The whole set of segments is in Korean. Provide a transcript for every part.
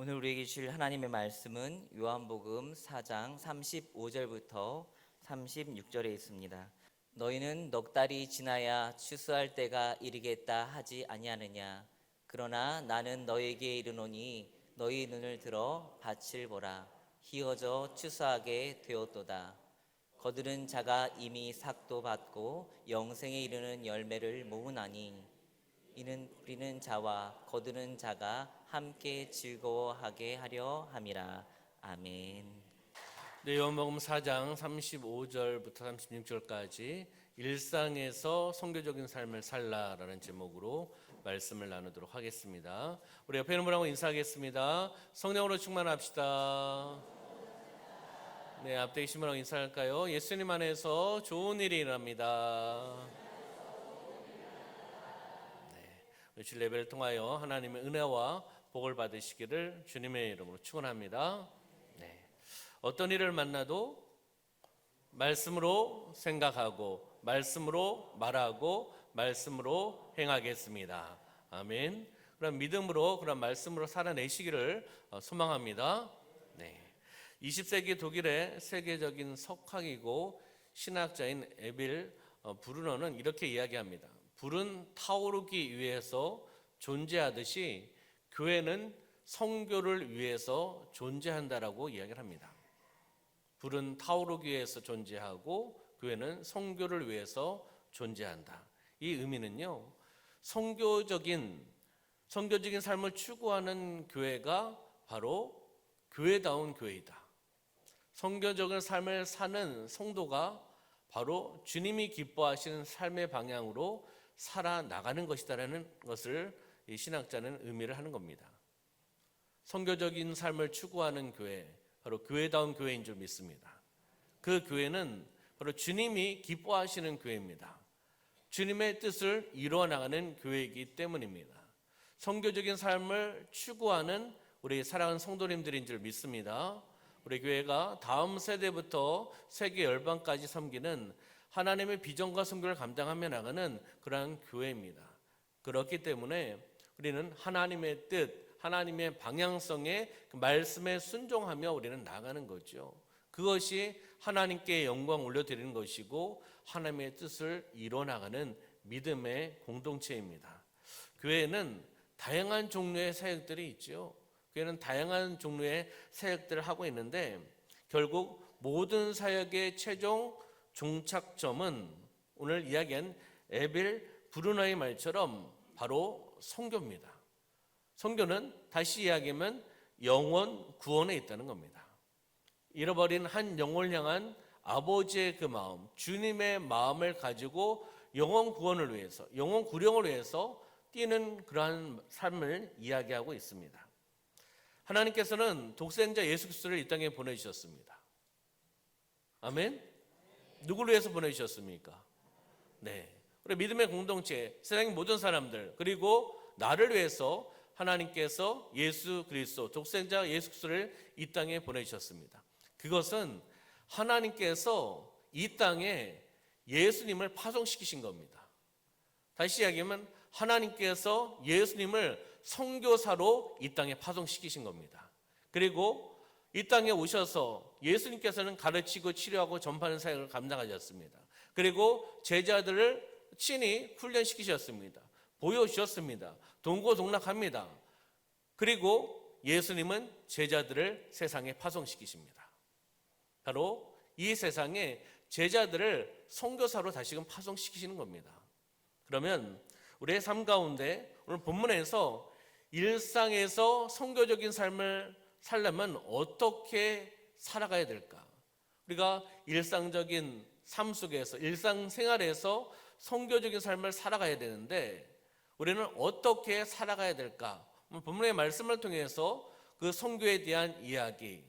오늘 우리에게 주실 하나님의 말씀은 요한복음 4장 35절부터 36절에 있습니다. 너희는 넉 달이 지나야 추수할 때가 이르겠다 하지 아니하느냐. 그러나 나는 너희에게 이르노니 너희 눈을 들어 밭을 보라. 희어져 추수하게 되었도다. 거두는 자가 이미 삭도 받고 영생에 이르는 열매를 모으나니 이는 뿌리는 자와 거두는 자가 함께 즐거워하게 하려 함이라. 아멘. 네, 요한복음 4장 35절부터 36절까지 일상에서 선교적인 삶을 살라라는 제목으로 말씀을 나누도록 하겠습니다. 우리 옆에 있는 분하고 인사하겠습니다. 성령으로 충만합시다. 네, 앞에 계신 분하고 인사할까요? 예수님 안에서 좋은 일이 일어납니다. 주일 예배를 통하여 하나님의 은혜와 복을 받으시기를 주님의 이름으로 축원합니다. 네. 어떤 일을 만나도 말씀으로 생각하고 말씀으로 말하고 말씀으로 행하겠습니다. 아멘. 그런 믿음으로 그런 말씀으로 살아내시기를 소망합니다. 네. 20세기 독일의 세계적인 석학이고 신학자인 에빌 브루너는 이렇게 이야기합니다. 불은 타오르기 위해서 존재하듯이 교회는 선교를 위해서 존재한다라고 이야기를 합니다. 불은 타오르기 위해서 존재하고 교회는 선교를 위해서 존재한다. 이 의미는요, 선교적인 삶을 추구하는 교회가 바로 교회다운 교회이다. 선교적인 삶을 사는 성도가 바로 주님이 기뻐하시는 삶의 방향으로 살아나가는 것이다라는 것을 이 신학자는 의미를 하는 겁니다. 선교적인 삶을 추구하는 교회, 바로 교회다운 교회인 줄 믿습니다. 그 교회는 바로 주님이 기뻐하시는 교회입니다. 주님의 뜻을 이루어나가는 교회이기 때문입니다. 선교적인 삶을 추구하는 우리 사랑하는 성도님들인 줄 믿습니다. 우리 교회가 다음 세대부터 세계 열방까지 섬기는 하나님의 비전과 선교를 감당하며 나가는 그러한 교회입니다. 그렇기 때문에 우리는 하나님의 뜻, 하나님의 방향성에 그 말씀에 순종하며 우리는 나가는 거죠. 그것이 하나님께 영광 올려드리는 것이고 하나님의 뜻을 이뤄나가는 믿음의 공동체입니다. 교회는 다양한 종류의 사역들이 있죠. 교회는 다양한 종류의 사역들을 하고 있는데 결국 모든 사역의 최종 종착점은 오늘 이야기한 에빌 브루너의 말처럼 바로 선교입니다. 선교는 다시 이야기하면 영혼 구원에 있다는 겁니다. 잃어버린 한 영혼을 향한 아버지의 그 마음, 주님의 마음을 가지고 영혼 구원을 위해서, 영혼 구령을 위해서 뛰는 그러한 삶을 이야기하고 있습니다. 하나님께서는 독생자 예수 그리스도를 이 땅에 보내주셨습니다. 아멘? 누구를 위해서 보내주셨습니까? 네, 우리 믿음의 공동체, 세상의 모든 사람들, 그리고 나를 위해서 하나님께서 예수 그리스도, 독생자 예수 그리스도를 이 땅에 보내주셨습니다. 그것은 하나님께서 이 땅에 예수님을 파송시키신 겁니다. 다시 이야기하면 하나님께서 예수님을 선교사로 이 땅에 파송시키신 겁니다. 그리고 이 땅에 오셔서 예수님께서는 가르치고 치료하고 전파하는 사역을 감당하셨습니다. 그리고 제자들을 친히 훈련시키셨습니다. 보여주셨습니다. 동고동락합니다. 그리고 예수님은 제자들을 세상에 파송시키십니다. 바로 이 세상에 제자들을 선교사로 다시금 파송시키시는 겁니다. 그러면 우리의 삶 가운데 오늘 본문에서 일상에서 선교적인 삶을 살려면 어떻게 살아가야 될까? 우리가 일상적인 삶 속에서, 일상생활에서 선교적인 삶을 살아가야 되는데 우리는 어떻게 살아가야 될까? 본문의 말씀을 통해서 그 선교에 대한 이야기,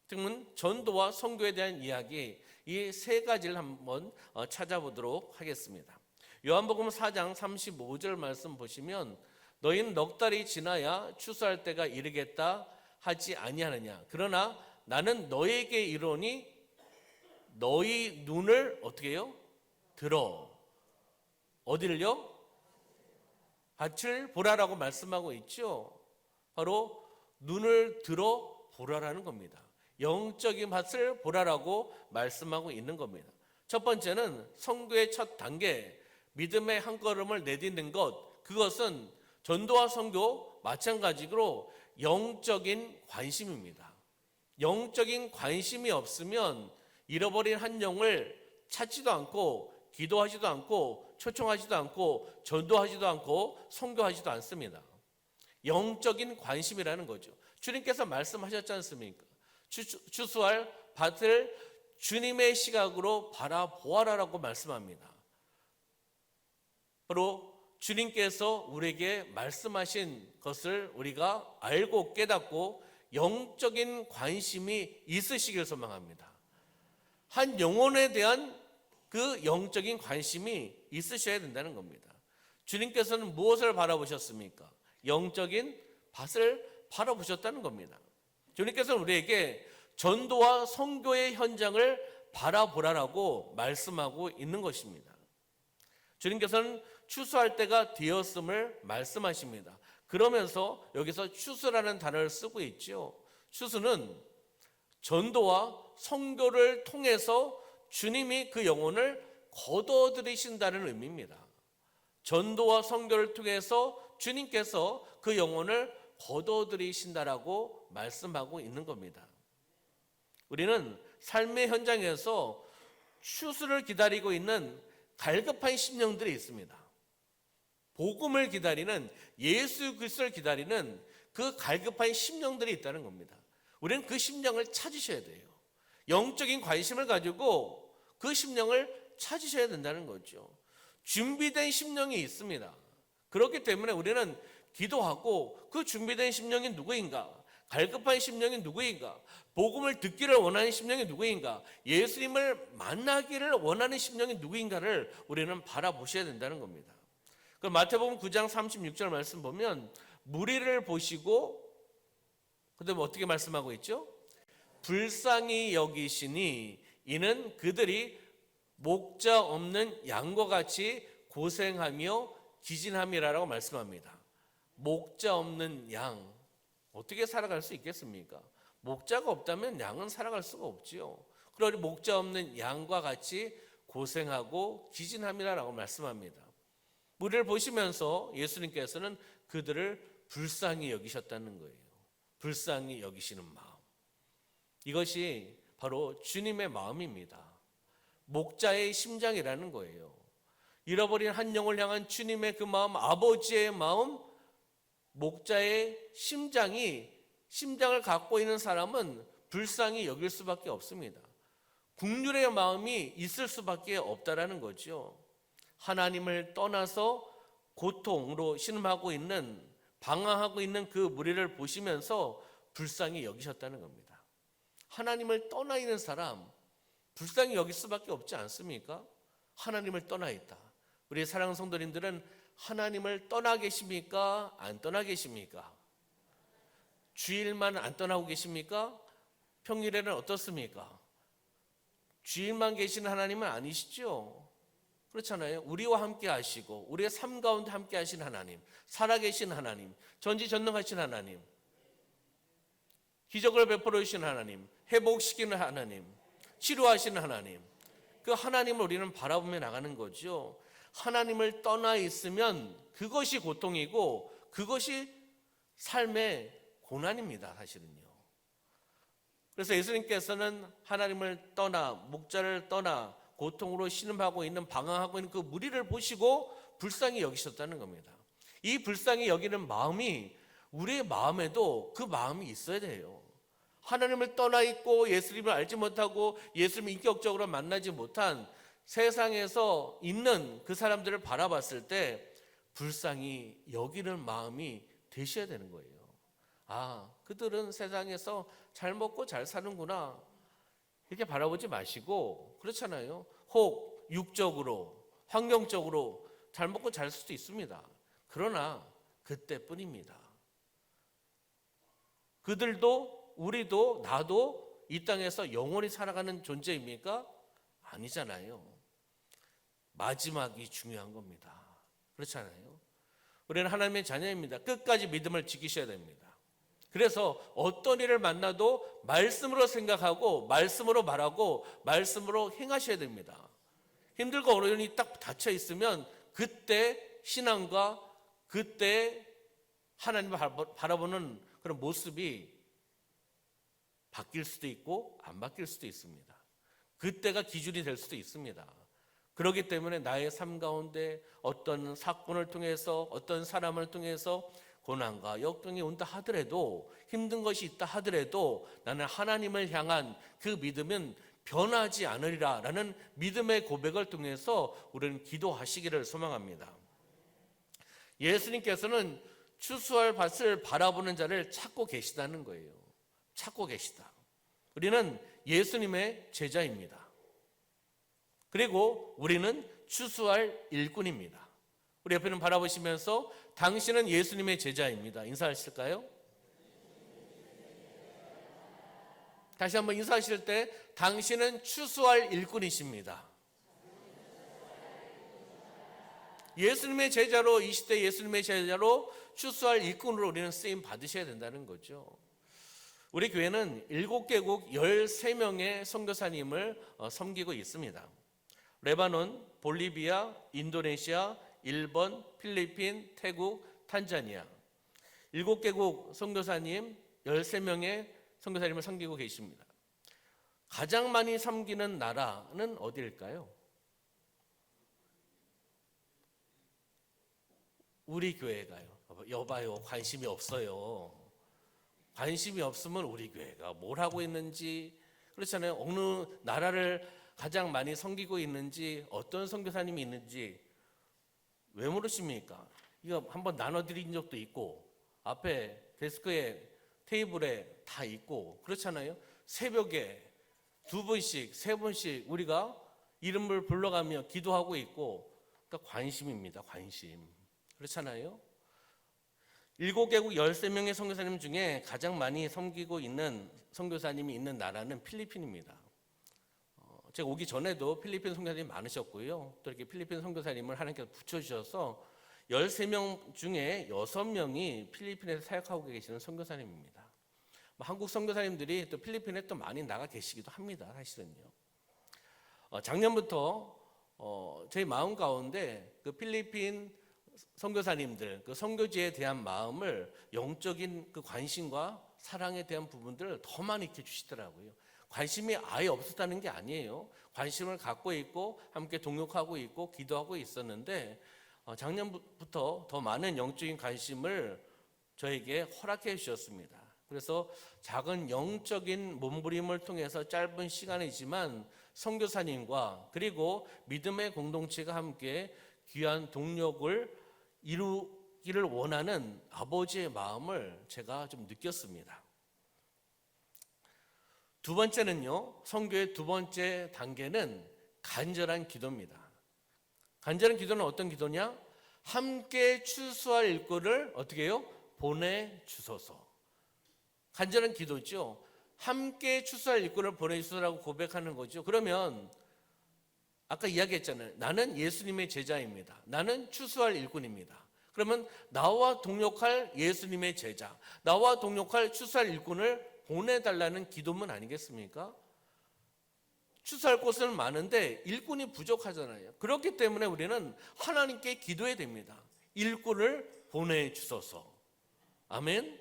즉 전도와 선교에 대한 이야기, 이 세 가지를 한번 찾아보도록 하겠습니다. 요한복음 4장 35절 말씀 보시면 너희는 넉 달이 지나야 추수할 때가 이르겠다 하지 아니하느냐. 그러나 나는 너희에게 이르노니 너희 눈을 어떻게 해요? 들어. 어디를요? 밭을 보라라고 말씀하고 있죠. 바로 눈을 들어 보라라는 겁니다. 영적인 밭을 보라라고 말씀하고 있는 겁니다. 첫 번째는 선교의 첫 단계, 믿음의 한 걸음을 내딛는 것, 그것은 전도와 선교 마찬가지로 영적인 관심입니다. 영적인 관심이 없으면 잃어버린 한 영을 찾지도 않고 기도하지도 않고 초청하지도 않고 전도하지도 않고 선교하지도 않습니다. 영적인 관심이라는 거죠. 주님께서 말씀하셨지 않습니까? 추수할 밭을 주님의 시각으로 바라보아라라고 말씀합니다. 바로 주님께서 우리에게 말씀하신 것을 우리가 알고 깨닫고 영적인 관심이 있으시길 소망합니다. 한 영혼에 대한 그 영적인 관심이 있으셔야 된다는 겁니다. 주님께서는 무엇을 바라보셨습니까? 영적인 밭을 바라보셨다는 겁니다. 주님께서는 우리에게 전도와 선교의 현장을 바라보라라고 말씀하고 있는 것입니다. 주님께서는 추수할 때가 되었음을 말씀하십니다. 그러면서 여기서 추수라는 단어를 쓰고 있죠. 추수는 전도와 선교를 통해서 주님이 그 영혼을 거둬들이신다는 의미입니다. 전도와 선교를 통해서 주님께서 그 영혼을 거둬들이신다라고 말씀하고 있는 겁니다. 우리는 삶의 현장에서 추수를 기다리고 있는 갈급한 심령들이 있습니다. 복음을 기다리는, 예수 그리스도를 기다리는 그 갈급한 심령들이 있다는 겁니다. 우리는 그 심령을 찾으셔야 돼요. 영적인 관심을 가지고 그 심령을 찾으셔야 된다는 거죠. 준비된 심령이 있습니다. 그렇기 때문에 우리는 기도하고 그 준비된 심령이 누구인가? 갈급한 심령이 누구인가? 복음을 듣기를 원하는 심령이 누구인가? 예수님을 만나기를 원하는 심령이 누구인가를 우리는 바라보셔야 된다는 겁니다. 그 마태복음 9장 36절 말씀 보면 무리를 보시고 그다음에 어떻게 말씀하고 있죠? 불쌍히 여기시니 이는 그들이 목자 없는 양과 같이 고생하며 기진함이라고 말씀합니다. 목자 없는 양, 어떻게 살아갈 수 있겠습니까? 목자가 없다면 양은 살아갈 수가 없지요. 그러니 목자 없는 양과 같이 고생하고 기진함이라고 말씀합니다. 우리를 보시면서 예수님께서는 그들을 불쌍히 여기셨다는 거예요. 불쌍히 여기시는 마음. 이것이 바로 주님의 마음입니다. 목자의 심장이라는 거예요. 잃어버린 한 영을 향한 주님의 그 마음, 아버지의 마음, 목자의 심장을 갖고 있는 사람은 불쌍히 여길 수밖에 없습니다. 국률의 마음이 있을 수밖에 없다라는 거죠. 하나님을 떠나서 고통으로 신음하고 있는, 방황하고 있는 그 무리를 보시면서 불쌍히 여기셨다는 겁니다. 하나님을 떠나 있는 사람, 불쌍히 여길 수밖에 없지 않습니까? 하나님을 떠나 있다. 우리 사랑하는 성도님들은 하나님을 떠나 계십니까? 안 떠나 계십니까? 주일만 안 떠나고 계십니까? 평일에는 어떻습니까? 주일만 계시는 하나님은 아니시죠? 그렇잖아요. 우리와 함께 하시고 우리의 삶 가운데 함께 하신 하나님, 살아계신 하나님, 전지전능하신 하나님, 기적을 베풀어 주신 하나님, 회복시키는 하나님, 치료하시는 하나님, 그 하나님을 우리는 바라보며 나가는 거죠. 하나님을 떠나 있으면 그것이 고통이고 그것이 삶의 고난입니다, 사실은요. 그래서 예수님께서는 하나님을 떠나, 목자를 떠나 고통으로 신음하고 있는, 방황하고 있는 그 무리를 보시고 불쌍히 여기셨다는 겁니다. 이 불쌍히 여기는 마음이 우리의 마음에도 그 마음이 있어야 돼요. 하나님을 떠나 있고 예수님을 알지 못하고 예수님을 인격적으로 만나지 못한 세상에서 있는 그 사람들을 바라봤을 때 불쌍히 여기는 마음이 되셔야 되는 거예요. 아, 그들은 세상에서 잘 먹고 잘 사는구나, 이렇게 바라보지 마시고, 그렇잖아요. 혹 육적으로, 환경적으로 잘 먹고 잘 살 수도 있습니다. 그러나 그때뿐입니다. 그들도 우리도 나도 이 땅에서 영원히 살아가는 존재입니까? 아니잖아요. 마지막이 중요한 겁니다. 그렇잖아요. 우리는 하나님의 자녀입니다. 끝까지 믿음을 지키셔야 됩니다. 그래서 어떤 일을 만나도 말씀으로 생각하고 말씀으로 말하고 말씀으로 행하셔야 됩니다. 힘들고 어려움이 딱 닫혀 있으면 그때 신앙과 그때 하나님을 바라보는 그런 모습이 바뀔 수도 있고 안 바뀔 수도 있습니다. 그때가 기준이 될 수도 있습니다. 그렇기 때문에 나의 삶 가운데 어떤 사건을 통해서 어떤 사람을 통해서 고난과 역경이 온다 하더라도 힘든 것이 있다 하더라도 나는 하나님을 향한 그 믿음은 변하지 않으리라 라는 믿음의 고백을 통해서 우리는 기도하시기를 소망합니다. 예수님께서는 추수할 밭을 바라보는 자를 찾고 계시다는 거예요. 찾고 계시다. 우리는 예수님의 제자입니다. 그리고 우리는 추수할 일꾼입니다. 우리 옆에는 바라보시면서 당신은 예수님의 제자입니다. 인사하실까요? 다시 한번 인사하실 때 당신은 추수할 일꾼이십니다. 예수님의 제자로, 이 시대 예수님의 제자로 추수할 일꾼으로 우리는 쓰임 받으셔야 된다는 거죠. 우리 교회는 7개국 13명의 선교사님을 섬기고 있습니다. 레바논, 볼리비아, 인도네시아, 일본, 필리핀, 태국, 탄자니아 7개국 선교사님 13명의 선교사님을 섬기고 계십니다. 가장 많이 섬기는 나라는 어디일까요? 우리 교회가요. 여봐요, 관심이 없어요. 관심이 없으면 우리 교회가 뭘 하고 있는지, 그렇잖아요. 어느 나라를 가장 많이 섬기고 있는지, 어떤 선교사님이 있는지 왜 모르십니까? 이거 한번 나눠드린 적도 있고 앞에 데스크에 테이블에 다 있고 그렇잖아요. 새벽에 2번씩 3번씩 우리가 이름을 불러가며 기도하고 있고, 그러니까 관심입니다. 관심. 그렇잖아요. 7개국 13명의 선교사님 중에 가장 많이 섬기고 있는 선교사님이 있는 나라는 필리핀입니다. 제가 오기 전에도 필리핀 선교사님이 많으셨고요. 또 이렇게 필리핀 선교사님을 하나님께서 붙여주셔서 13명 중에 6명이 필리핀에서 사역하고 계시는 선교사님입니다. 한국 선교사님들이 또 필리핀에 또 많이 나가 계시기도 합니다. 사실은요. 작년부터 저희 마음 가운데 그 필리핀 선교사님들, 그 선교지에 대한 마음을 영적인 그 관심과 사랑에 대한 부분들을 더 많이 이렇게 주시더라고요. 관심이 아예 없었다는 게 아니에요. 관심을 갖고 있고 함께 동역하고 있고 기도하고 있었는데 작년부터 더 많은 영적인 관심을 저에게 허락해 주셨습니다. 그래서 작은 영적인 몸부림을 통해서 짧은 시간이지만 선교사님과 그리고 믿음의 공동체가 함께 귀한 동력을 이루기를 원하는 아버지의 마음을 제가 좀 느꼈습니다. 두 번째는요, 선교의 두 번째 단계는 간절한 기도입니다. 간절한 기도는 어떤 기도냐? 함께 추수할 일꾼을 어떻게 해요? 보내주소서. 간절한 기도죠. 함께 추수할 일꾼을 보내주소서라고 고백하는 거죠. 그러면 아까 이야기했잖아요. 나는 예수님의 제자입니다. 나는 추수할 일꾼입니다. 그러면 나와 동역할 예수님의 제자, 나와 동역할 추수할 일꾼을 보내달라는 기도문 아니겠습니까? 추수할 곳은 많은데 일꾼이 부족하잖아요. 그렇기 때문에 우리는 하나님께 기도해야 됩니다. 일꾼을 보내주소서. 아멘.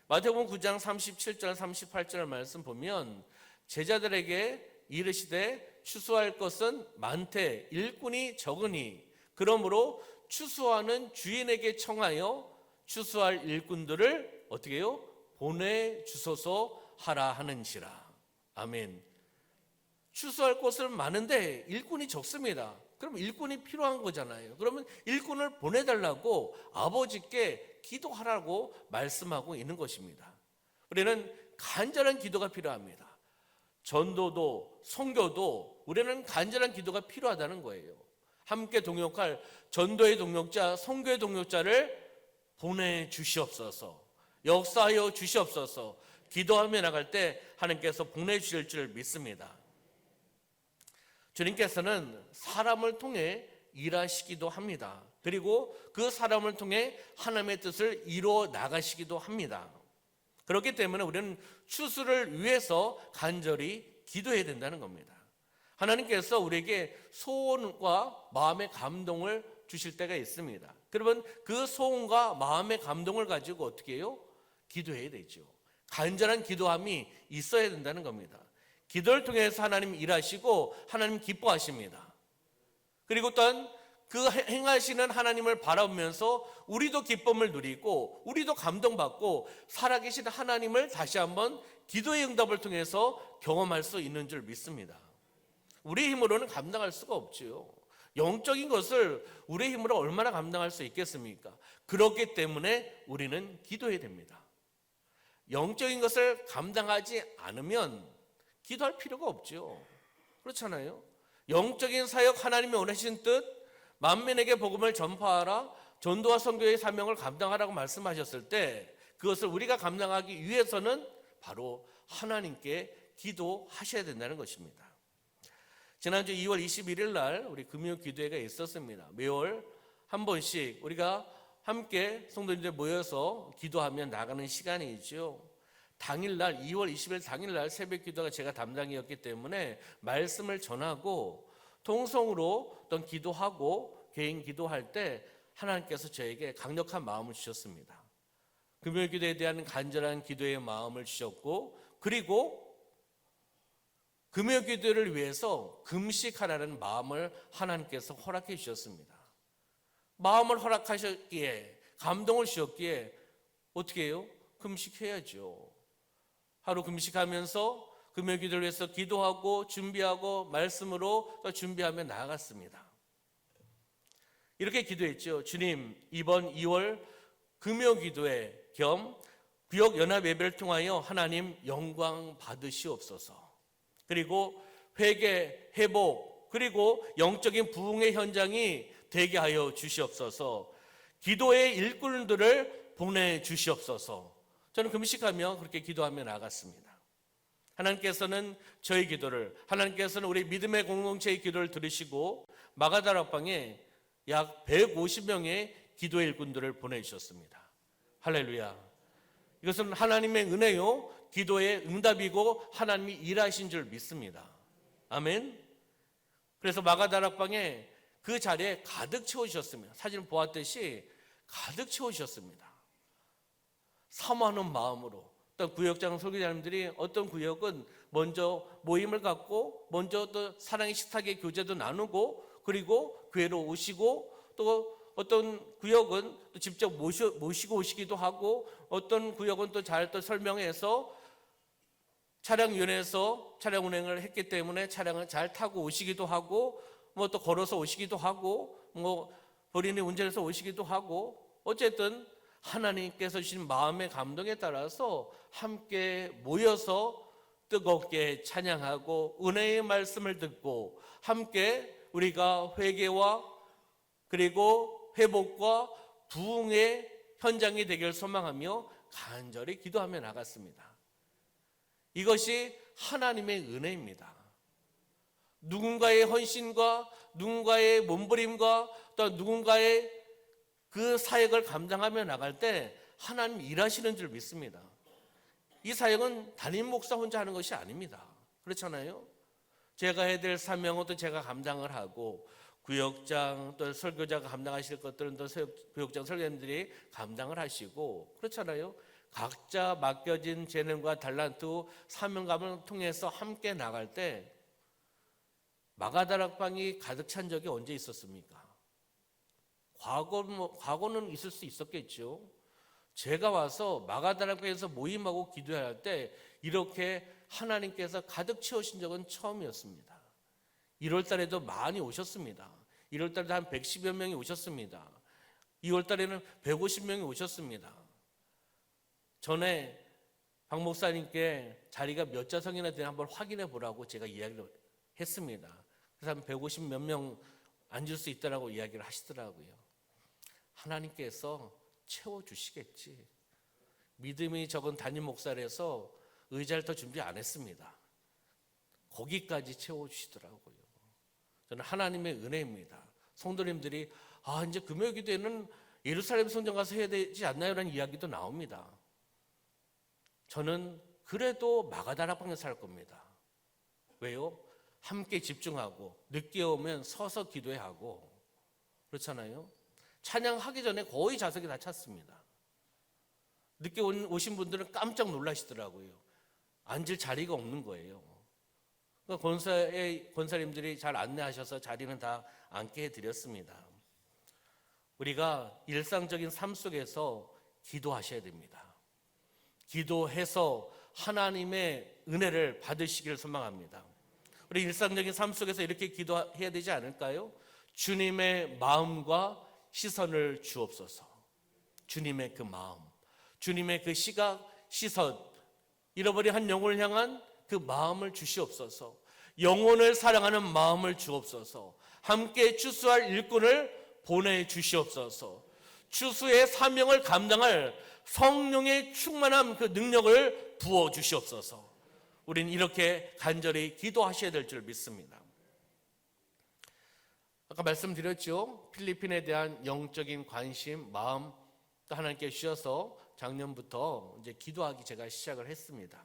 마태복음 9장 37절 38절 말씀 보면 제자들에게 이르시되 추수할 것은 많되 일꾼이 적으니 그러므로 추수하는 주인에게 청하여 추수할 일꾼들을 어떻게 해요? 보내주소서 하라 하는지라. 아멘. 추수할 것은 많은데 일꾼이 적습니다. 그럼 일꾼이 필요한 거잖아요. 그러면 일꾼을 보내달라고 아버지께 기도하라고 말씀하고 있는 것입니다. 우리는 간절한 기도가 필요합니다. 전도도 선교도 우리는 간절한 기도가 필요하다는 거예요. 함께 동역할 전도의 동역자, 선교의 동역자를 보내주시옵소서. 역사하여 주시옵소서. 기도하며 나갈 때 하나님께서 보내주실 줄 믿습니다. 주님께서는 사람을 통해 일하시기도 합니다. 그리고 그 사람을 통해 하나님의 뜻을 이루어 나가시기도 합니다. 그렇기 때문에 우리는 추수를 위해서 간절히 기도해야 된다는 겁니다. 하나님께서 우리에게 소원과 마음의 감동을 주실 때가 있습니다. 그러면 그 소원과 마음의 감동을 가지고 어떻게 해요? 기도해야 되죠. 간절한 기도함이 있어야 된다는 겁니다. 기도를 통해서 하나님 일하시고 하나님 기뻐하십니다. 그리고 또한 그 행하시는 하나님을 바라보면서 우리도 기쁨을 누리고 우리도 감동받고 살아계신 하나님을 다시 한번 기도의 응답을 통해서 경험할 수 있는 줄 믿습니다. 우리의 힘으로는 감당할 수가 없지요. 영적인 것을 우리의 힘으로 얼마나 감당할 수 있겠습니까? 그렇기 때문에 우리는 기도해야 됩니다. 영적인 것을 감당하지 않으면 기도할 필요가 없죠. 그렇잖아요. 영적인 사역, 하나님이 원하신 뜻, 만민에게 복음을 전파하라, 전도와 선교의 사명을 감당하라고 말씀하셨을 때 그것을 우리가 감당하기 위해서는 바로 하나님께 기도하셔야 된다는 것입니다. 지난주 2월 21일 날 우리 금요 기도회가 있었습니다. 매월 한 번씩 우리가 함께 성도님들 모여서 기도하며 나가는 시간이죠. 당일날 2월 20일 당일날 새벽 기도가 제가 담당이었기 때문에 말씀을 전하고 통성으로 어떤 기도하고 개인 기도할 때 하나님께서 저에게 강력한 마음을 주셨습니다. 금요 기도에 대한 간절한 기도의 마음을 주셨고, 그리고 금요 기도를 위해서 금식하라는 마음을 하나님께서 허락해 주셨습니다. 마음을 허락하셨기에, 감동을 주셨기에 어떻게 해요? 금식해야죠. 하루 금식하면서 금요 기도를 위해서 기도하고 준비하고 말씀으로 또 준비하며 나아갔습니다. 이렇게 기도했죠. 주님, 이번 2월 금요 기도회 겸 구역 연합 예배를 통하여 하나님 영광 받으시옵소서. 그리고 회개, 회복, 그리고 영적인 부흥의 현장이 되게 하여 주시옵소서. 기도의 일꾼들을 보내주시옵소서. 저는 금식하며 그렇게 기도하며 나갔습니다. 하나님께서는 저희 기도를, 하나님께서는 우리 믿음의 공동체의 기도를 들으시고 마가다락방에 약 150명의 기도의 일꾼들을 보내주셨습니다. 할렐루야. 이것은 하나님의 은혜요, 기도의 응답이고 하나님이 일하신 줄 믿습니다. 아멘. 그래서 마가다락방에 그 자리에 가득 채워주셨습니다. 사진 보았듯이 가득 채워주셨습니다. 사모하는 마음으로. 어떤 구역장 설교자님들이 어떤 구역은 먼저 모임을 갖고 먼저 또 사랑의 식탁의 교제도 나누고 그리고 교회로 오시고, 또 어떤 구역은 또 직접 모시고 오시기도 하고, 어떤 구역은 또 잘 또 설명해서 차량위원회에서 차량 운행을 했기 때문에 차량을 잘 타고 오시기도 하고, 뭐 또 걸어서 오시기도 하고, 뭐 본인이 운전해서 오시기도 하고, 어쨌든 하나님께서 주신 마음의 감동에 따라서 함께 모여서 뜨겁게 찬양하고 은혜의 말씀을 듣고 함께 우리가 회개와 그리고 회복과 부흥의 현장이 되기를 소망하며 간절히 기도하며 나갔습니다. 이것이 하나님의 은혜입니다. 누군가의 헌신과 누군가의 몸부림과 또 누군가의 그 사역을 감당하며 나갈 때 하나님 일하시는 줄 믿습니다. 이 사역은 담임 목사 혼자 하는 것이 아닙니다. 그렇잖아요. 제가 해야 될 사명은 또 제가 감당을 하고, 구역장 또 설교자가 감당하실 것들은 또 구역장 설교자들이 감당을 하시고, 그렇잖아요. 각자 맡겨진 재능과 달란트, 사명감을 통해서 함께 나갈 때 마가다락방이 가득 찬 적이 언제 있었습니까? 과거는 있을 수 있었겠죠. 제가 와서 마가다락방에서 모임하고 기도할 때 이렇게 하나님께서 가득 채우신 적은 처음이었습니다. 1월 달에도 많이 오셨습니다. 1월 달에도 한 110여 명이 오셨습니다. 2월 달에는 150명이 오셨습니다. 전에 박 목사님께 자리가 몇 좌석이나 되나 한번 확인해 보라고 제가 이야기를 했습니다. 그래서 한 150 몇 명 앉을 수 있다라고 이야기를 하시더라고요. 하나님께서 채워주시겠지. 믿음이 적은 담임 목사라서 의자를 더 준비 안 했습니다. 거기까지 채워주시더라고요. 저는 하나님의 은혜입니다. 성도님들이 이제 금요기도에는 예루살렘 성전 가서 해야 되지 않나요? 라는 이야기도 나옵니다. 저는 그래도 마가다락방에 살 겁니다. 왜요? 함께 집중하고 늦게 오면 서서 기도해야 하고 그렇잖아요. 찬양하기 전에 거의 좌석이 다 찼습니다. 늦게 오신 분들은 깜짝 놀라시더라고요. 앉을 자리가 없는 거예요. 그러니까 권사님들이 잘 안내하셔서 자리는 다 앉게 해드렸습니다. 우리가 일상적인 삶 속에서 기도하셔야 됩니다. 기도해서 하나님의 은혜를 받으시기를 소망합니다. 우리 일상적인 삶 속에서 이렇게 기도해야 되지 않을까요? 주님의 마음과 시선을 주옵소서. 주님의 그 마음, 주님의 그 시각, 시선, 잃어버린 한 영혼을 향한 그 마음을 주시옵소서. 영혼을 사랑하는 마음을 주옵소서. 함께 추수할 일꾼을 보내주시옵소서. 추수의 사명을 감당할 성령의 충만한 그 능력을 부어주시옵소서. 우린 이렇게 간절히 기도하셔야 될 줄 믿습니다. 아까 말씀드렸죠. 필리핀에 대한 영적인 관심, 마음 또 하나님께 주셔서 작년부터 이제 기도하기 제가 시작을 했습니다.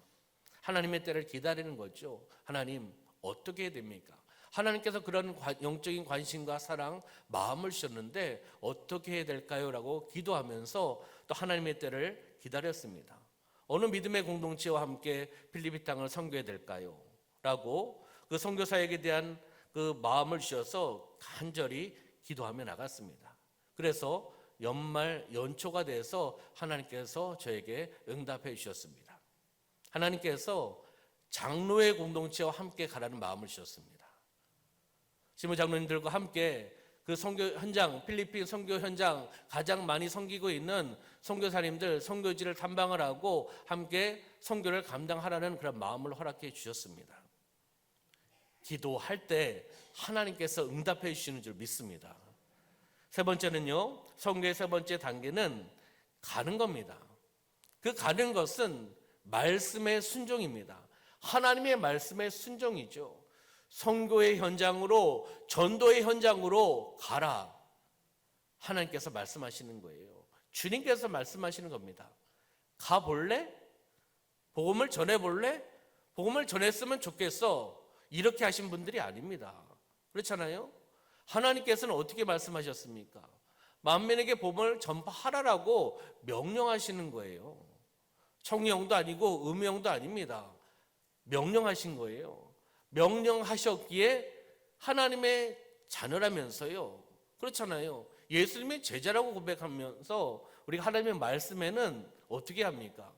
하나님의 때를 기다리는 거죠. 하나님 어떻게 해야 됩니까? 하나님께서 그런 영적인 관심과 사랑, 마음을 주셨는데 어떻게 해야 될까요? 라고 기도하면서 또 하나님의 때를 기다렸습니다. 어느 믿음의 공동체와 함께 필리핀 땅을 선교해야 될까요? 라고 그 선교사역에 대한 그 마음을 주셔서 간절히 기도하며 나갔습니다. 그래서 연말 연초가 돼서 하나님께서 저에게 응답해 주셨습니다. 하나님께서 장로의 공동체와 함께 가라는 마음을 주셨습니다. 지금 장로님들과 함께 그 선교 현장, 필리핀 선교 현장 가장 많이 섬기고 있는 선교사님들 선교지를 탐방을 하고 함께 선교를 감당하라는 그런 마음을 허락해 주셨습니다. 기도할 때 하나님께서 응답해 주시는 줄 믿습니다. 세 번째는요, 선교의 세 번째 단계는 가는 겁니다. 그 가는 것은 말씀의 순종입니다. 하나님의 말씀의 순종이죠. 선교의 현장으로, 전도의 현장으로 가라. 하나님께서 말씀하시는 거예요. 주님께서 말씀하시는 겁니다. 가볼래? 복음을 전해볼래? 복음을 전했으면 좋겠어. 이렇게 하신 분들이 아닙니다. 그렇잖아요? 하나님께서는 어떻게 말씀하셨습니까? 만민에게 복음을 전파하라라고 명령하시는 거예요. 청령도 아니고 음영도 아닙니다. 명령하신 거예요. 명령하셨기에 하나님의 자녀라면서요. 그렇잖아요. 예수님의 제자라고 고백하면서 우리가 하나님의 말씀에는 어떻게 합니까?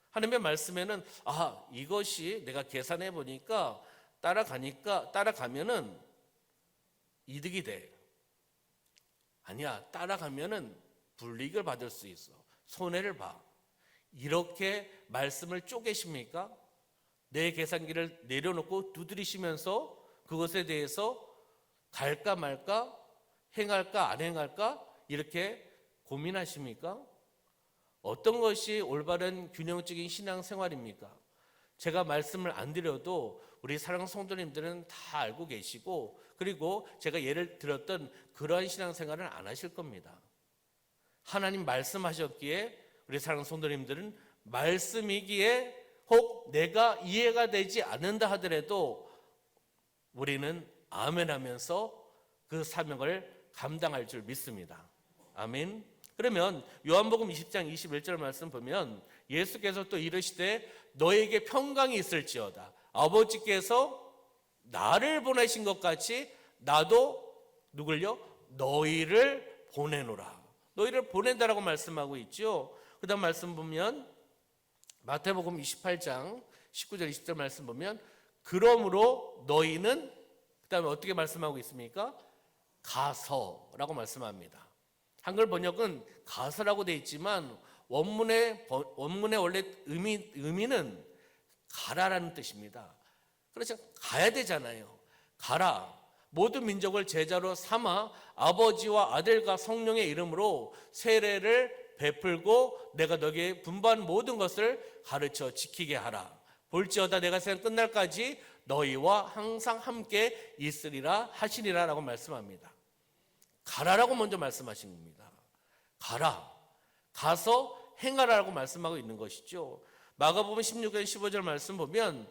하나님의 말씀에는 이것이 내가 계산해 보니까 따라가면은 이득이 돼. 아니야, 따라가면은 불이익을 받을 수 있어. 손해를 봐. 이렇게 말씀을 쪼개십니까? 내 계산기를 내려놓고 두드리시면서 그것에 대해서 갈까 말까, 행할까 안 행할까 이렇게 고민하십니까? 어떤 것이 올바른 균형적인 신앙생활입니까? 제가 말씀을 안 드려도 우리 사랑하는 성도님들은 다 알고 계시고, 그리고 제가 예를 들었던 그러한 신앙생활은 안 하실 겁니다. 하나님 말씀하셨기에 우리 사랑하는 성도님들은 말씀이기에 혹 내가 이해가 되지 않는다 하더라도 우리는 아멘 하면서 그 사명을 감당할 줄 믿습니다. 아멘. 그러면 요한복음 20장 21절 말씀 보면 예수께서 또 이르시되 너에게 평강이 있을지어다. 아버지께서 나를 보내신 것 같이 나도 누굴요? 너희를 보내노라. 너희를 보낸다라고 말씀하고 있죠. 그 다음 말씀 보면 마태복음 28장 19절 20절 말씀 보면 그러므로 너희는 그 다음에 어떻게 말씀하고 있습니까? 가서라고 말씀합니다. 한글 번역은 가서라고 되어 있지만 원문의 원래 의미는 가라라는 뜻입니다. 그렇죠? 가야 되잖아요. 가라. 모든 민족을 제자로 삼아 아버지와 아들과 성령의 이름으로 세례를 베풀고 내가 너에게 분부한 모든 것을 가르쳐 지키게 하라. 볼지어다 내가 세상 끝날까지 너희와 항상 함께 있으리라 하시리라 라고 말씀합니다. 가라라고 먼저 말씀하신 겁니다. 가라. 가서 행하라라고 말씀하고 있는 것이죠. 마가복음 16장 15절 말씀 보면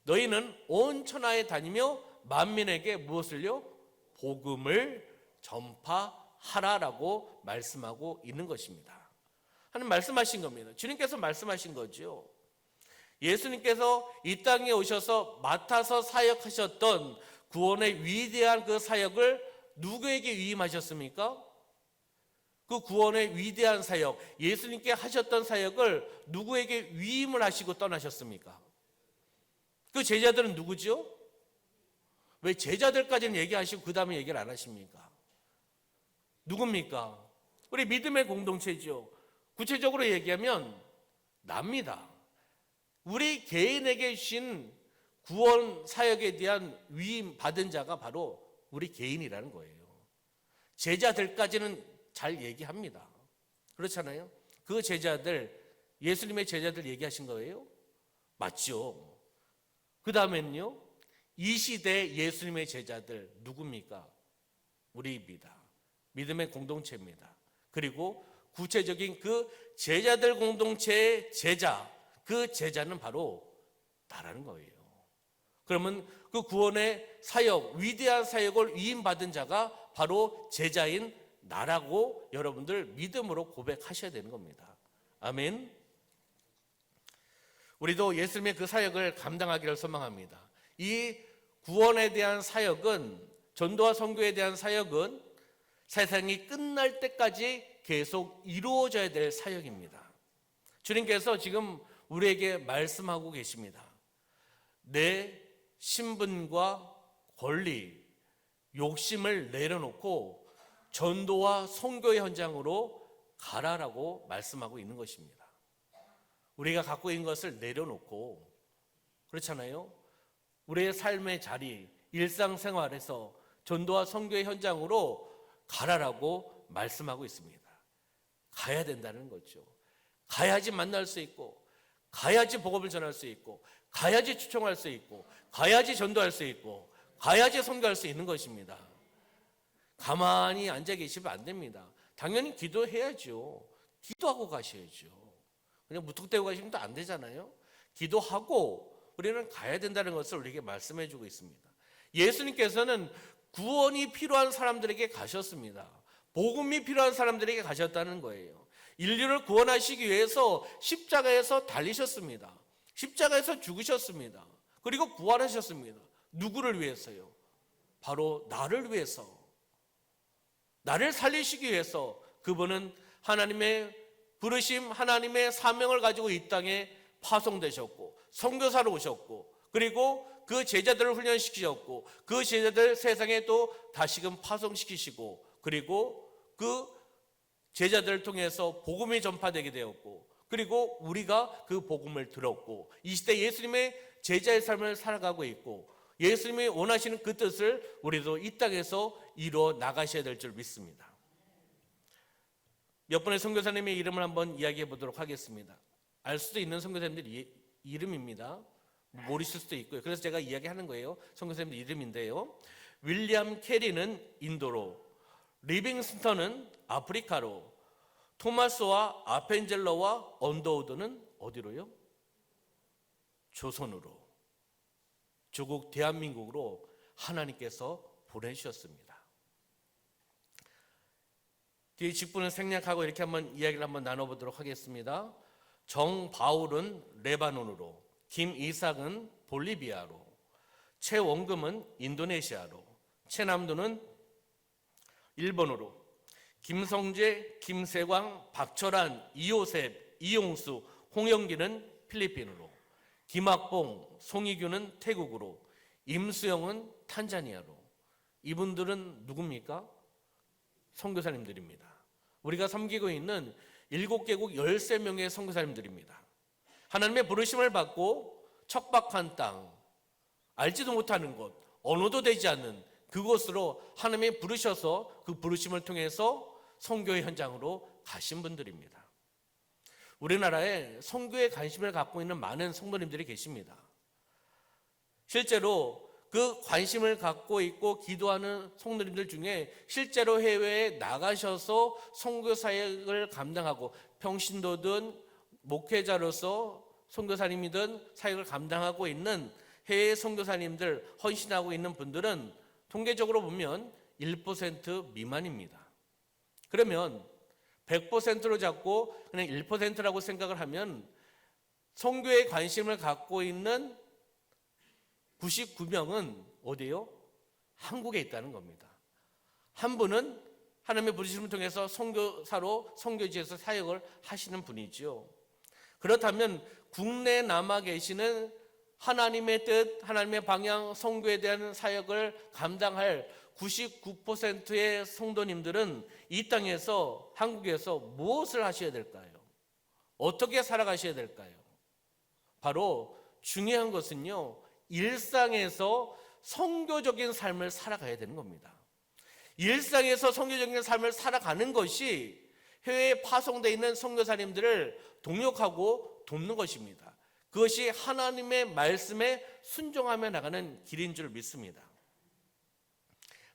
너희는 온 천하에 다니며 만민에게 무엇을요? 복음을 전파하라라고 말씀하고 있는 것입니다. 하나님 말씀하신 겁니다. 주님께서 말씀하신 거죠. 예수님께서 이 땅에 오셔서 맡아서 사역하셨던 구원의 위대한 그 사역을 누구에게 위임하셨습니까? 그 구원의 위대한 사역, 예수님께 하셨던 사역을 누구에게 위임을 하시고 떠나셨습니까? 그 제자들은 누구죠? 왜 제자들까지는 얘기하시고 그 다음에 얘기를 안 하십니까? 누굽니까? 우리 믿음의 공동체죠. 구체적으로 얘기하면 납니다. 우리 개인에게 주신 구원 사역에 대한 위임 받은 자가 바로 우리 개인이라는 거예요. 제자들까지는 잘 얘기합니다. 그렇잖아요? 그 제자들, 예수님의 제자들 얘기하신 거예요? 맞죠. 그 다음엔요, 이 시대 예수님의 제자들 누굽니까? 우리입니다. 믿음의 공동체입니다. 그리고 구체적인 그 제자들 공동체의 제자, 그 제자는 바로 나라는 거예요. 그러면 그 구원의 사역, 위대한 사역을 위임받은 자가 바로 제자인 나라고 여러분들 믿음으로 고백하셔야 되는 겁니다. 아멘. 우리도 예수님의 그 사역을 감당하기를 소망합니다. 이 구원에 대한 사역은, 전도와 선교에 대한 사역은 세상이 끝날 때까지 계속 이루어져야 될 사역입니다. 주님께서 지금 우리에게 말씀하고 계십니다. 내 신분과 권리, 욕심을 내려놓고 전도와 선교의 현장으로 가라라고 말씀하고 있는 것입니다. 우리가 갖고 있는 것을 내려놓고, 그렇잖아요? 우리의 삶의 자리, 일상생활에서 전도와 선교의 현장으로 가라라고 말씀하고 있습니다. 가야 된다는 거죠. 가야지 만날 수 있고, 가야지 복음을 전할 수 있고, 가야지 추종할 수 있고, 가야지 전도할 수 있고, 가야지 선교할 수 있는 것입니다. 가만히 앉아 계시면 안 됩니다. 당연히 기도해야죠. 기도하고 가셔야죠. 그냥 무턱대고 가시면 또 안 되잖아요. 기도하고 우리는 가야 된다는 것을 우리에게 말씀해 주고 있습니다. 예수님께서는 구원이 필요한 사람들에게 가셨습니다. 복음이 필요한 사람들에게 가셨다는 거예요. 인류를 구원하시기 위해서 십자가에서 달리셨습니다. 십자가에서 죽으셨습니다. 그리고 부활하셨습니다. 누구를 위해서요? 바로 나를 위해서. 나를 살리시기 위해서 그분은 하나님의 부르심, 하나님의 사명을 가지고 이 땅에 파송되셨고, 선교사로 오셨고, 그리고 그 제자들을 훈련시키셨고, 그 제자들 세상에 또 다시금 파송시키시고, 그리고 그 제자들을 통해서 복음이 전파되게 되었고, 그리고 우리가 그 복음을 들었고, 이 시대 예수님의 제자의 삶을 살아가고 있고, 예수님이 원하시는 그 뜻을 우리도 이 땅에서 이루어 나가셔야 될 줄 믿습니다. 몇 분의 선교사님의 이름을 한번 이야기해 보도록 하겠습니다. 알 수도 있는 선교사님들 이름입니다. 모르실 수도 있고요. 그래서 제가 이야기하는 거예요. 선교사님들 이름인데요. 윌리엄 캐리는 인도로, 리빙스턴은 아프리카로, 토마스와 아펜젤러와 언더우드는 어디로요? 조선으로, 조국 대한민국으로 하나님께서 보내주셨습니다. 뒤에 직분을 생략하고 이렇게 한번 이야기를 한번 나눠보도록 하겠습니다. 정바울은 레바논으로, 김이삭은 볼리비아로, 최원금은 인도네시아로, 최남도는 일본으로, 김성재, 김세광, 박철환, 이호셉, 이용수, 홍영기는 필리핀으로, 김학봉, 송희규는 태국으로, 임수영은 탄자니아로. 이분들은 누굽니까? 선교사님들입니다. 우리가 섬기고 있는 7개국 13명의 선교사님들입니다. 하나님의 부르심을 받고 척박한 땅, 알지도 못하는 곳, 언어도 되지 않는 그곳으로 하나님이 부르셔서 그 부르심을 통해서 선교의 현장으로 가신 분들입니다. 우리나라에 선교에 관심을 갖고 있는 많은 성도님들이 계십니다. 실제로 그 관심을 갖고 있고 기도하는 성도님들 중에 실제로 해외에 나가셔서 선교 사역을 감당하고 평신도든 목회자로서 선교사님이든 사역을 감당하고 있는 해외 선교사님들, 헌신하고 있는 분들은 통계적으로 보면 1% 미만입니다. 그러면 100%로 잡고 그냥 1%라고 생각을 하면 선교에 관심을 갖고 있는 99명은 어디요? 한국에 있다는 겁니다. 한 분은 하나님의 부르심을 통해서 선교사로 선교지에서 사역을 하시는 분이지요. 그렇다면 국내에 남아 계시는 하나님의 뜻, 하나님의 방향, 선교에 대한 사역을 감당할 99%의 성도님들은 이 땅에서, 한국에서 무엇을 하셔야 될까요? 어떻게 살아가셔야 될까요? 바로 중요한 것은요, 일상에서 선교적인 삶을 살아가야 되는 겁니다. 일상에서 선교적인 삶을 살아가는 것이 해외에 파송되어 있는 선교사님들을 동역하고 돕는 것입니다. 그것이 하나님의 말씀에 순종하며 나가는 길인 줄 믿습니다.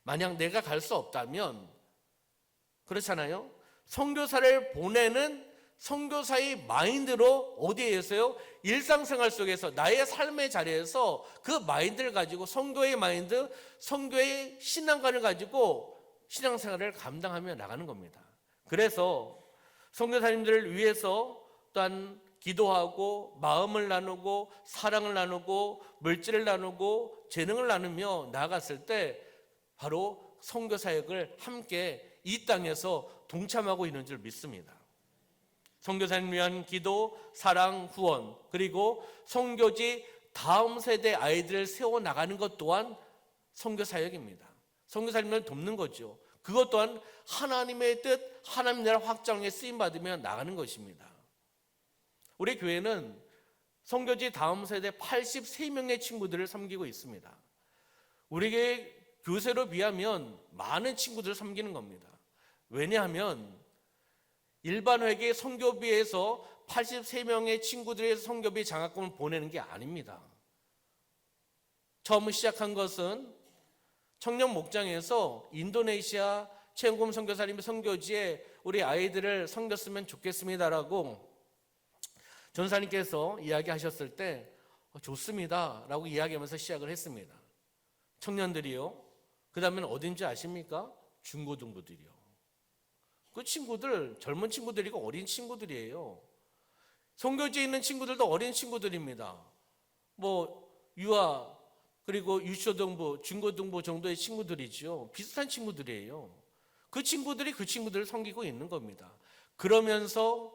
만약 내가 갈 수 없다면, 그렇잖아요. 선교사를 보내는 선교사의 마인드로 어디에서요? 일상생활 속에서 나의 삶의 자리에서 그 마인드를 가지고, 선교의 마인드, 선교의 신앙관을 가지고 신앙생활을 감당하며 나가는 겁니다. 그래서 선교사님들을 위해서 또한 기도하고 마음을 나누고 사랑을 나누고 물질을 나누고 재능을 나누며 나아갔을 때 바로 선교사역을 함께 이 땅에서 동참하고 있는 줄 믿습니다. 선교사님을 위한 기도, 사랑, 후원, 그리고 선교지 다음 세대 아이들을 세워나가는 것 또한 선교사역입니다. 선교사님을 돕는 거죠. 그것 또한 하나님의 뜻, 하나님 나라 확장에 쓰임받으며 나가는 것입니다. 우리 교회는 선교지 다음 세대 83명의 친구들을 섬기고 있습니다. 우리에게 교세로 비하면 많은 친구들을 섬기는 겁니다. 왜냐하면 일반 회계 선교비에서 83명의 친구들의 선교비 장학금을 보내는 게 아닙니다. 처음 시작한 것은 청년 목장에서 인도네시아 체험금 선교사님의 선교지에 우리 아이들을 섬겼으면 좋겠습니다라고 전사님께서 이야기하셨을 때 좋습니다 라고 이야기하면서 시작을 했습니다. 청년들이요. 그 다음에는 어딘지 아십니까? 중고등부들이요. 그 친구들 젊은 친구들이고 어린 친구들이에요. 선교지에 있는 친구들도 어린 친구들입니다. 유아 그리고 유초등부, 중고등부 정도의 친구들이죠. 비슷한 친구들이에요. 그 친구들이 그 친구들을 섬기고 있는 겁니다. 그러면서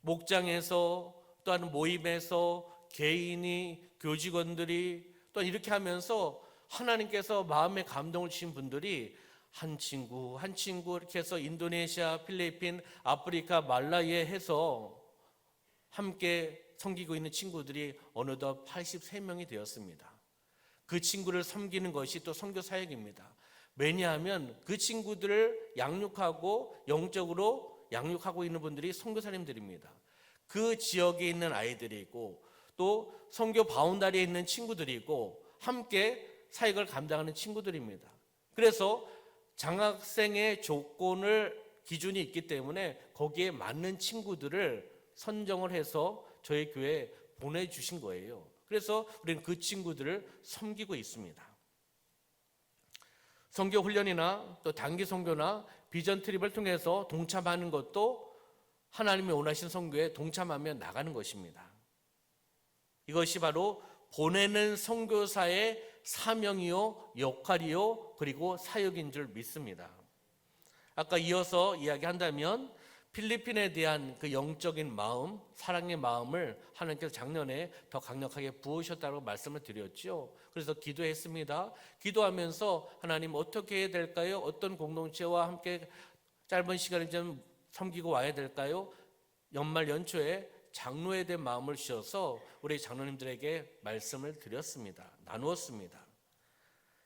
목장에서 또한 모임에서 개인이 교직원들이 또 이렇게 하면서 하나님께서 마음에 감동을 주신 분들이 한 친구 한 친구 이렇게 해서 인도네시아, 필리핀, 아프리카, 말라위에 해서 함께 섬기고 있는 친구들이 어느덧 83명이 되었습니다. 그 친구를 섬기는 것이 또 선교 사역입니다. 왜냐하면 그 친구들을 양육하고 영적으로 양육하고 있는 분들이 선교사님들입니다. 그 지역에 있는 아이들이고 또 선교 바운다리에 있는 친구들이고 함께 사역을 감당하는 친구들입니다. 그래서 장학생의 조건을 기준이 있기 때문에 거기에 맞는 친구들을 선정을 해서 저희 교회에 보내주신 거예요. 그래서 우리는 그 친구들을 섬기고 있습니다. 선교 훈련이나 또 단기 선교나 비전 트립을 통해서 동참하는 것도 하나님이 원하신 선교에 동참하며 나가는 것입니다. 이것이 바로 보내는 선교사의 사명이요, 역할이요, 그리고 사역인 줄 믿습니다. 아까 이어서 이야기한다면 필리핀에 대한 그 영적인 마음, 사랑의 마음을 하나님께서 작년에 더 강력하게 부으셨다고 말씀을 드렸죠. 그래서 기도했습니다. 기도하면서 하나님 어떻게 해야 될까요? 어떤 공동체와 함께 짧은 시간을 좀 섬기고 와야 될까요? 연말 연초에 장로에 대한 마음을 주셔서 우리 장로님들에게 말씀을 드렸습니다. 나누었습니다.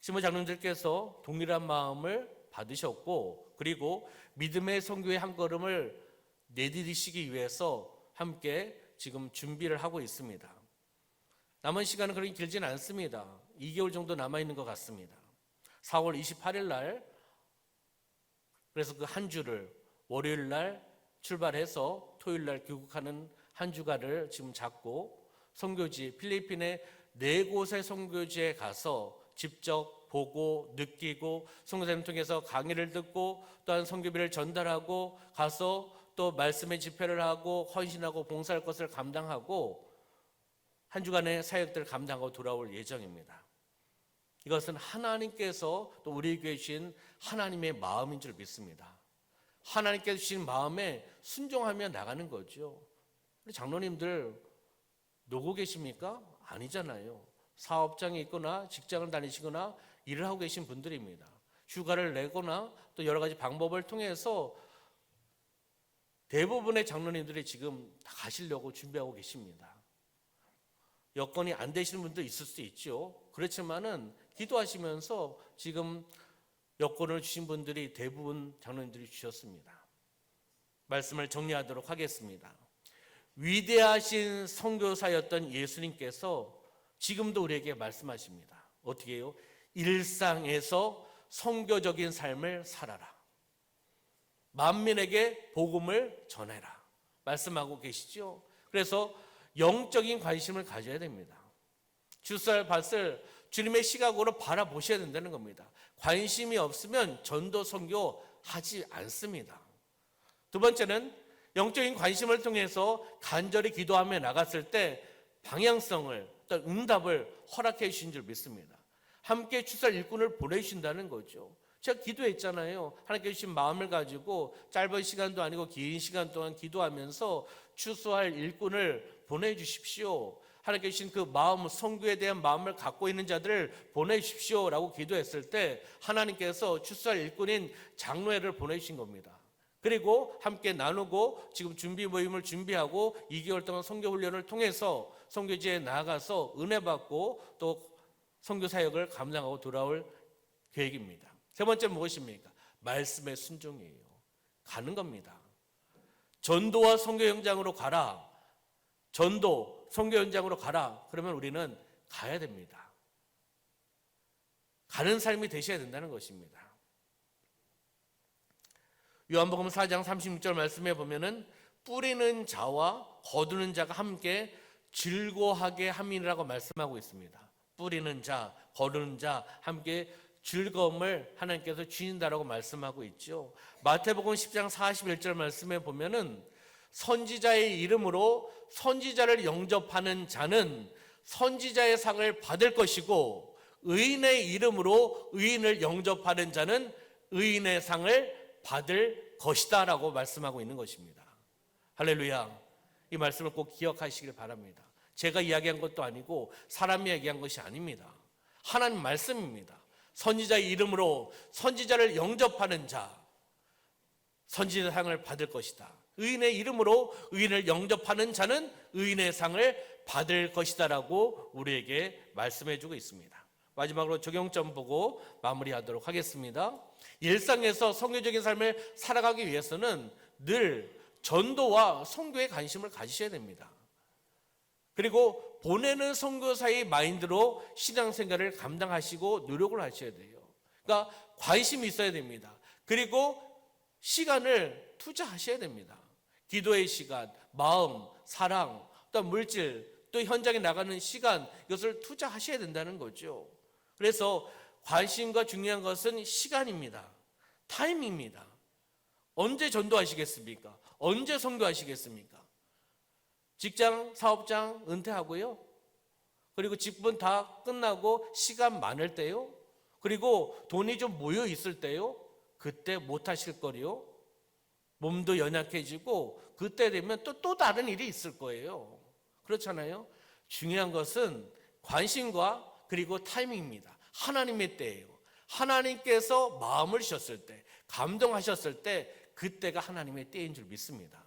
신부 장로님들께서 동일한 마음을 받으셨고 그리고 믿음의 선교의 한 걸음을 내디디시기 위해서 함께 지금 준비를 하고 있습니다. 남은 시간은 그렇게 길지는 않습니다. 2개월 정도 남아있는 것 같습니다. 4월 28일 날 그래서 그 한 주를 월요일 날 출발해서 토요일 날 귀국하는 한 주간을 지금 잡고 선교지 필리핀의 4곳의 선교지에 가서 직접 보고 느끼고 선교사님 통해서 강의를 듣고 또한 선교비를 전달하고 가서 또 말씀의 집회를 하고 헌신하고 봉사할 것을 감당하고 한 주간의 사역들을 감당하고 돌아올 예정입니다. 이것은 하나님께서 또 우리 교회에 주신 하나님의 마음인 줄 믿습니다. 하나님께서 주신 마음에 순종하며 나가는 거죠. 우리 장로님들 놀고 계십니까? 아니잖아요. 사업장에 있거나 직장을 다니시거나 일을 하고 계신 분들입니다. 휴가를 내거나 또 여러 가지 방법을 통해서 대부분의 장로님들이 지금 다 가시려고 준비하고 계십니다. 여건이 안 되시는 분도 있을 수 있죠. 그렇지만은 기도하시면서 지금 여건을 주신 분들이 대부분 장로님들이 주셨습니다. 말씀을 정리하도록 하겠습니다. 위대하신 선교사였던 예수님께서 지금도 우리에게 말씀하십니다. 어떻게 해요? 일상에서 선교적인 삶을 살아라. 만민에게 복음을 전해라. 말씀하고 계시죠. 그래서 영적인 관심을 가져야 됩니다. 주살 밭을 주님의 시각으로 바라보셔야 된다는 겁니다. 관심이 없으면 전도 선교 하지 않습니다. 두 번째는 영적인 관심을 통해서 간절히 기도하며 나갔을 때 방향성을 또 응답을 허락해 주신 줄 믿습니다. 함께 추수할 일꾼을 보내주신다는 거죠. 제가 기도했잖아요. 하나님께 주신 마음을 가지고 짧은 시간도 아니고 긴 시간 동안 기도하면서 추수할 일꾼을 보내주십시오. 하나님께 주신 그 마음, 선교에 대한 마음을 갖고 있는 자들을 보내주십시오 라고 기도했을 때 하나님께서 추수할 일꾼인 장로회를 보내주신 겁니다. 그리고 함께 나누고 지금 준비 모임을 준비하고 2개월 동안 선교 훈련을 통해서 선교지에 나아가서 은혜 받고 또 선교 사역을 감당하고 돌아올 계획입니다. 세 번째 무엇입니까? 말씀의 순종이에요. 가는 겁니다. 전도와 선교 현장으로 가라. 전도, 선교 현장으로 가라. 그러면 우리는 가야 됩니다. 가는 삶이 되셔야 된다는 것입니다. 요한복음 4장 36절 말씀에 보면은 뿌리는 자와 거두는 자가 함께 즐거워하게 함이라고 말씀하고 있습니다. 뿌리는 자, 거두는 자 함께 즐거움을 하나님께서 주신다라고 말씀하고 있죠. 마태복음 10장 41절 말씀에 보면은 선지자의 이름으로 선지자를 영접하는 자는 선지자의 상을 받을 것이고 의인의 이름으로 의인을 영접하는 자는 의인의 상을 받을 것이다 라고 말씀하고 있는 것입니다. 할렐루야. 이 말씀을 꼭 기억하시길 바랍니다. 제가 이야기한 것도 아니고 사람이 얘기한 것이 아닙니다. 하나님 말씀입니다. 선지자의 이름으로 선지자를 영접하는 자, 선지자 상을 받을 것이다. 의인의 이름으로 의인을 영접하는 자는 의인의 상을 받을 것이다 라고 우리에게 말씀해 주고 있습니다. 마지막으로 적용점 보고 마무리하도록 하겠습니다. 일상에서 선교적인 삶을 살아가기 위해서는 늘 전도와 선교에 관심을 가지셔야 됩니다. 그리고 보내는 선교사의 마인드로 신앙생활을 감당하시고 노력을 하셔야 돼요. 그러니까 관심이 있어야 됩니다. 그리고 시간을 투자하셔야 됩니다. 기도의 시간, 마음, 사랑, 또 물질, 또 현장에 나가는 시간, 이것을 투자하셔야 된다는 거죠. 그래서 관심과 중요한 것은 시간입니다. 타임입니다. 언제 전도하시겠습니까? 언제 선교하시겠습니까? 직장, 사업장 은퇴하고요. 그리고 직분 다 끝나고 시간 많을 때요. 그리고 돈이 좀 모여 있을 때요. 그때 못 하실 거리요. 몸도 연약해지고 그때 되면 또 다른 일이 있을 거예요. 그렇잖아요. 중요한 것은 관심과 그리고 타이밍입니다. 하나님의 때예요. 하나님께서 마음을 주셨을 때, 감동하셨을 때 그때가 하나님의 때인 줄 믿습니다.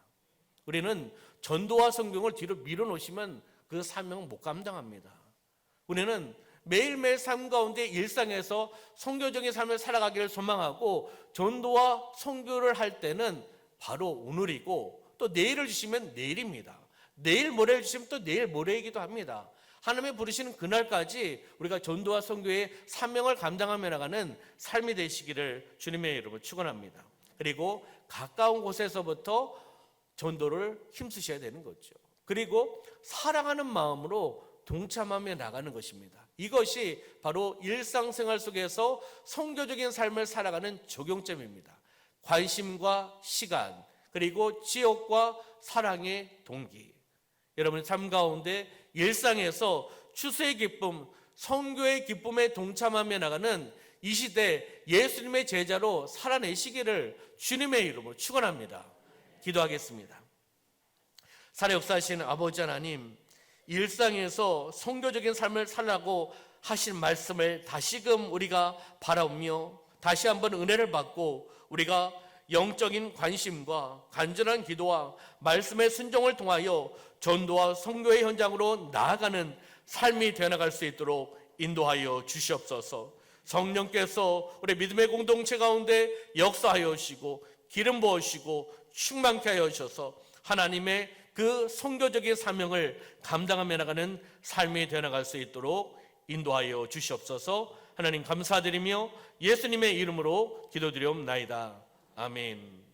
우리는 전도와 성경을 뒤로 밀어놓으시면 그 사명은 못 감당합니다. 우리는 매일매일 삶 가운데 일상에서 선교적인 삶을 살아가기를 소망하고 전도와 선교를 할 때는 바로 오늘이고 또 내일을 주시면 내일입니다. 내일 모레를 주시면 또 내일 모레이기도 합니다. 하나님의 부르시는 그날까지 우리가 전도와 선교의 사명을 감당하며 나가는 삶이 되시기를 주님의 이름으로 축원합니다. 그리고 가까운 곳에서부터 전도를 힘쓰셔야 되는 거죠. 그리고 사랑하는 마음으로 동참하며 나가는 것입니다. 이것이 바로 일상생활 속에서 성교적인 삶을 살아가는 적용점입니다. 관심과 시간, 그리고 지역과 사랑의 동기. 여러분의 삶 가운데 일상에서 추수의 기쁨, 성교의 기쁨에 동참하며 나가는 이 시대 예수님의 제자로 살아내시기를 주님의 이름으로 축원합니다. 기도하겠습니다. 살아 역사하시는 아버지 하나님, 일상에서 성교적인 삶을 살라고 하신 말씀을 다시금 우리가 바라보며 다시 한번 은혜를 받고 우리가 영적인 관심과 간절한 기도와 말씀의 순종을 통하여 전도와 선교의 현장으로 나아가는 삶이 되어나갈 수 있도록 인도하여 주시옵소서. 성령께서 우리 믿음의 공동체 가운데 역사하여 주시고 기름 부으시고 충만케 하여 주셔서 하나님의 그 선교적인 사명을 감당하며 나가는 삶이 되어나갈 수 있도록 인도하여 주시옵소서. 하나님 감사드리며 예수님의 이름으로 기도드리옵나이다. 아멘.